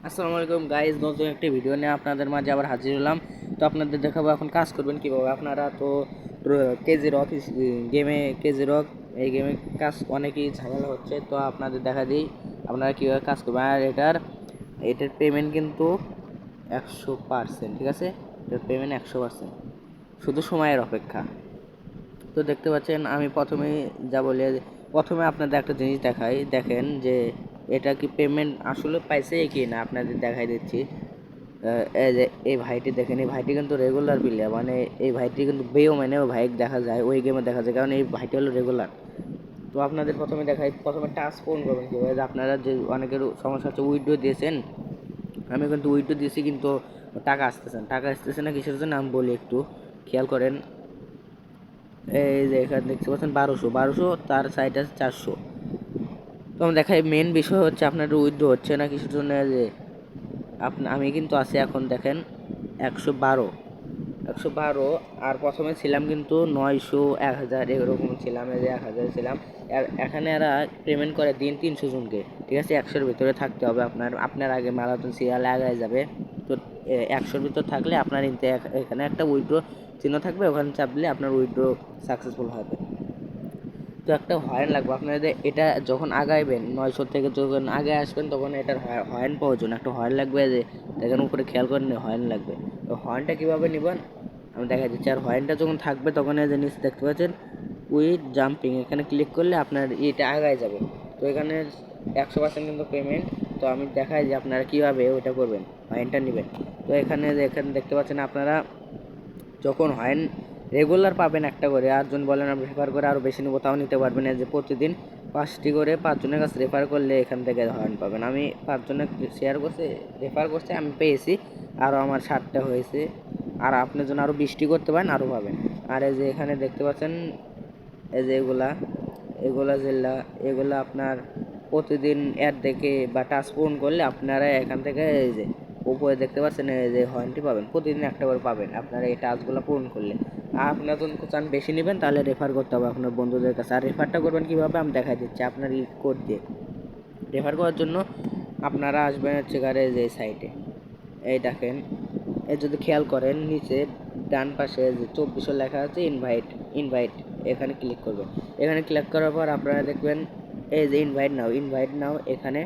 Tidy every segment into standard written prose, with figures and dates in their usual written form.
আসসালামু আলাইকুম গাইজ, নতুন একটি ভিডিও নিয়ে আপনাদের মাঝে আবার হাজির হলাম। তো আপনাদের দেখাবো এখন কাজ করবেন কীভাবে। আপনারা তো কেজি রক কেজি রক এই গেমে কাজ অনেকই ঝামেলা হচ্ছে, তো আপনাদের দেখা দিই আপনারা কীভাবে কাজ করবেন। আর এটার পেমেন্ট কিন্তু 100%, ঠিক আছে? এটার পেমেন্ট 100%, শুধু সময়ের অপেক্ষা। তো দেখতে পাচ্ছেন আমি প্রথমেই যা বলি, প্রথমে আপনাদের একটা জিনিস দেখাই, দেখেন যে এটা কি পেমেন্ট আসলে পাইছে কি না। আপনাদের দেখাই দিচ্ছি। এই যে এই ভাইটি দেখেন, এই ভাইটি কিন্তু রেগুলার প্লেয়ার, মানে এই ভাইটি কিন্তু বেও মানে ওই ভাই দেখা যায়, ওই গেমে দেখা যায়, কারণ এই ভাইটি হলো রেগুলার। তো আপনাদের প্রথমে দেখাই, প্রথমে টাস্ক পূরণ করবেন কীভাবে। আপনারা যে অনেকের সমস্যা হচ্ছে উইথড্র দিয়েছেন, আমি কিন্তু উইথড্র দিয়েছি কিন্তু টাকা আসতেছে না, কিসের জন্য আমি বলি, একটু খেয়াল করেন। এই যে এখানে দেখতে পাচ্ছেন 1200, তার সাইড আছে 400। তো আমি দেখাই, মেন বিষয় হচ্ছে আপনার উইথড্র হচ্ছে না কিছুর জন্য। যে আমি কিন্তু আছি এখন দেখেন 112, আর প্রথমে ছিলাম কিন্তু 900, 1000 এরকম ছিলাম। এই যে 1000 ছিলাম। আর এখানে এরা পেমেন্ট করে দিন 300 জনকে, ঠিক আছে? 100-র ভিতরে থাকতে হবে আপনার আগে মারাথন সিরিয়ালে আগায় যাবে। তো 100-র ভিতর থাকলে আপনার এখানে একটা উইথড্র চিহ্ন থাকবে, ওখানে চাপলে আপনার উইথড্র সাকসেসফুল হবে। তো একটা হর্ন লাগবে আপনাদের, এটা যখন আগাইবেন 900 থেকে যখন আগে আসবেন তখন এটার হর্ন প্রয়োজন, একটা হর্ন লাগবে। যে দেখেন উপরে খেয়াল করেন, হর্ন লাগবে। তো হর্নটা কীভাবে নেবেন আমি দেখা দিচ্ছি। আর হর্নটা যখন থাকবে তখন এই যে নিচে দেখতে পাচ্ছেন উইথ জাম্পিং, এখানে ক্লিক করলে আপনার এটা আগায় যাবে। তো এখানে 100% কিন্তু পেমেন্ট। তো আমি দেখাই যে আপনারা কীভাবে ওইটা করবেন, হর্নটা নেবেন। তো এখানে দেখতে পাচ্ছেন আপনারা যখন হর্ন রেগুলার পাবেন একটা করে, আর জন বলেন আমি রেফার করে আরও বেশি নেবো, তাও নিতে পারবেন। যে প্রতিদিন 5টি করে 5 জনের কাছে রেফার করলে এখান থেকে হর্ন পাবেন। আমি 5 জনের রেফার করছে, আমি পেয়েছি, আরও আমার 60টা হয়েছে। আর আপনার জন্য আরও 20টি করতে পারেন, আরও পাবেন। আর এই যে এখানে দেখতে পাচ্ছেন এই যে এগুলা আপনার প্রতিদিন অ্যাড দেখে বা টাচ পূরণ করলে আপনারা এখান থেকে এই যে উপরে দেখতে পাচ্ছেন এই যে হর্নটি পাবেন, প্রতিদিন একটা করে পাবেন আপনারা এই টাস্কগুলো পূরণ করলে। আর আপনারা যদি চান বেশি নেবেন তাহলে রেফার করতে হবে আপনার বন্ধুদের কাছে। আর রেফারটা করবেন কীভাবে আমি দেখা দিচ্ছি। আপনার কোড দিয়ে রেফার করার জন্য আপনারা আসবেন হচ্ছে যে সাইটে, এই দেখেন, এই যদি খেয়াল করেন নিচে ডান পাশে যে 2400 লেখা আছে ইনভাইট, এখানে ক্লিক করবেন। এখানে ক্লিক করার পর আপনারা দেখবেন এই যে ইনভাইট নাও এখানে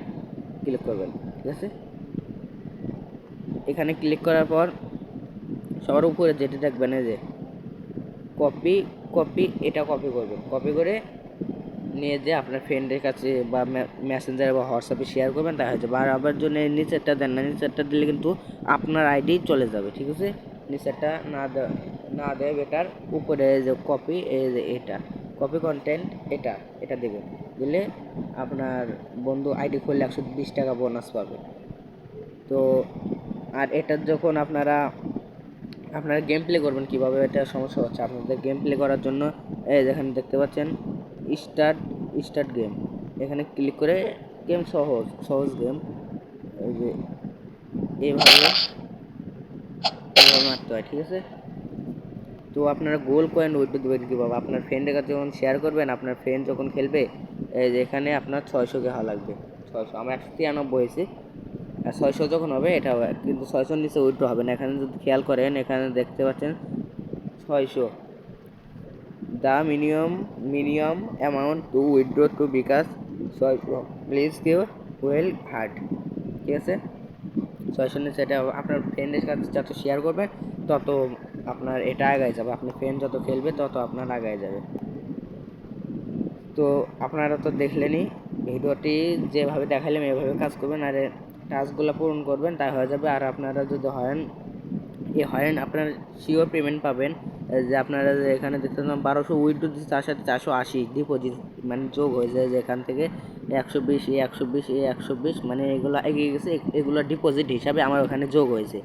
ক্লিক করবেন, ঠিক আছে? এখানে ক্লিক করার পর সবার উপরে যেটা দেখবেন এই যে কপি, এটা কপি করবেন। কপি করে নিয়ে যে আপনার ফ্রেন্ডের কাছে বা মেসেঞ্জারে বা হোয়াটসঅ্যাপে শেয়ার করবেন, তা হয়েছে। বা আবার জন্য নিচেরটা দেন না, নিচেরটা দিলে কিন্তু আপনার আইডি চলে যাবে, ঠিক আছে? নিচেরটা না দেয় বেটার, উপরে যে কপি, এই যে এটা কপি কন্টেন্ট, এটা দেবেন। দিলে আপনার বন্ধু আইডি খুললে 120 টাকা বোনাস পাবে। তো আর এটার যখন আপনারা গেম প্লে করবেন কীভাবে, এটা সমস্যা হচ্ছে আপনাদের গেম প্লে করার জন্য। এই যেখানে দেখতে পাচ্ছেন স্টার্ট গেম, এখানে ক্লিক করে গেম সহজ গেম, এই যে এইভাবে মারতে হয়, ঠিক আছে? তো আপনারা গোল কয়েন উইথড্র দেবেন কীভাবে, আপনার ফ্রেন্ডের কাছে যখন শেয়ার করবেন, আপনার ফ্রেন্ড যখন খেলবে, এই যে এখানে আপনার 600 কে হওয়া লাগবে। 600, আমার 193 হয়েছে। আর 600 যখন হবে এটা হবে, কিন্তু 600-র নিচে উইথড্র হবে না। এখানে যদি খেয়াল করেন এখানে দেখতে পাচ্ছেন 600, the minimum amount to withdraw to bKash 600, please give well heart, ঠিক আছে? 600 নিচে এটা আপনার ফ্রেন্ডের কাছে যত শেয়ার করবেন তত আপনার এটা আগায় যাবে, আপনার ফ্রেন্ড যত খেলবে তত আপনার আগায় যাবে। তো আপনারা তো দেখলেনই ভিডিওটি, যেভাবে দেখালাম এভাবে কাজ করবেন, আর টাস্কগুলো পূরণ করবেন, তাই হয়ে যাবে। আর আপনারা যদি আপনার শিওর পেমেন্ট পাবেন। যে আপনারা এখানে দেখতে পাচ্ছেন 1200 উইথড্র দিচ্ছে, তার সাথে 480 ডিপোজিট মানে যোগ হয়ে যায়, যে এখান থেকে 120 মানে এগুলো এগিয়ে গেছে, এগুলো ডিপোজিট হিসাবে আমার ওখানে যোগ হয়েছে।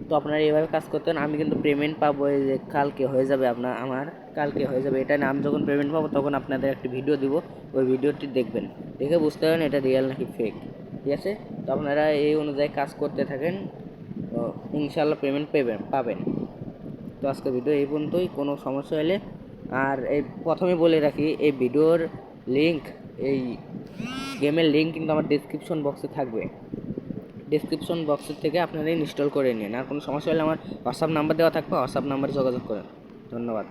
তো আপনারা এইভাবে কাজ করতেন, আমি কিন্তু পেমেন্ট পাবো এই যে কালকে হয়ে যাবে। আমার কালকে হয়ে যাবে এটা না, আমি যখন পেমেন্ট পাবো তখন আপনাদের একটা ভিডিও দিব, ওই ভিডিওটি দেখবেন, দেখে বুঝতে পারেন এটা রিয়েল নাকি ফেক, ঠিক আছে? তো আপনারা এই অনুযায়ী কাজ করতে থাকেন, ইনশাল্লাহ পেমেন্ট পাবেন। তো আজকে ভিডিও এই পর্যন্তই। কোনো সমস্যা হলে, আর এই প্রথমে বলে রাখি, এই ভিডিওর লিঙ্ক, এই গেমের লিঙ্ক কিন্তু আমার ডিসক্রিপশন বক্সে থাকবে, ডেসক্রিপশন বক্সের থেকে আপনারা ইনস্টল করে নিন। আর কোনো সমস্যা হলে আমার হোয়াটসঅ্যাপ নাম্বার দেওয়া থাকবে, হোয়াটসঅ্যাপ নাম্বারে যোগাযোগ করেন। ধন্যবাদ।